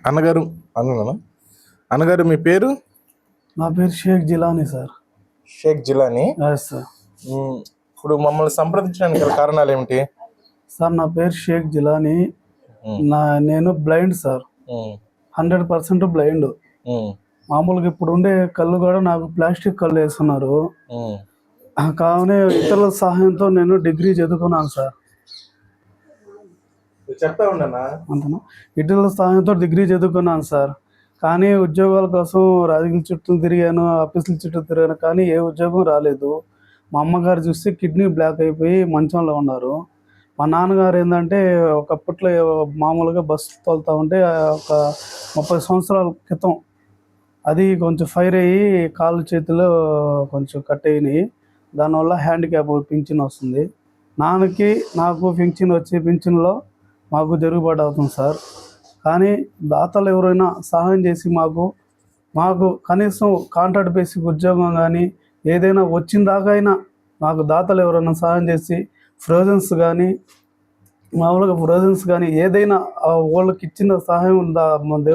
అన్నగారు అన్ననా అన్నగారు మీ పేరు? నా పేరు షేక్ జిలానీ సార్. షేక్ జిలానీ సార్. ఇప్పుడు మమ్మల్ని సంప్రదించడానికి గల కారణాలు ఏమిటి సార్? నా పేరు షేక్ జిలానీ. నేను బ్లైండ్ సార్, 100% బ్లైండ్. మామూలుగా ఇప్పుడు ఉండే కళ్ళు కూడా నాకు ప్లాస్టిక్ కళ్ళు వేస్తున్నారు. కావున ఇతరుల సహాయంతో నేను డిగ్రీ చదువుకున్నాను సార్. చెప్తా ఉండనా అంతనా? ఇతరుల సహాయంతో డిగ్రీ చదువుకున్నాను సార్. కానీ ఉద్యోగాల కోసం రాజకీయ చుట్టూ తిరిగాను, ఆఫీసుల చుట్టూ తిరిగాను, కానీ ఏ ఉద్యోగం రాలేదు. మా అమ్మగారు చూస్తే కిడ్నీ బ్లాక్ అయిపోయి మంచంలో ఉన్నారు. మా నాన్నగారు ఏంటంటే ఒకప్పట్లో మామూలుగా బస్సు తోలుతూ ఉంటే ఒక 30 సంవత్సరాల క్రితం అది కొంచెం ఫైర్ అయ్యి కాళ్ళు చేతులు కొంచెం కట్ అయినాయి. దానివల్ల హ్యాండిక్యాప్ పింఛన్ వస్తుంది. నాన్నకి నాకు పింఛన్లో మాకు జరుగుబాటు అవుతుంది సార్. కానీ దాతలు ఎవరైనా సహాయం చేసి మాకు కనీసం కాంట్రాక్ట్ బేసిక్ ఉద్యోగం కానీ ఏదైనా వచ్చిన దాకా అయినా మాకు దాతలు ఎవరైనా సహాయం చేసి ఫ్రోజన్స్ కానీ ఏదైనా వాళ్ళకి ఇచ్చిన సహాయం ఉందా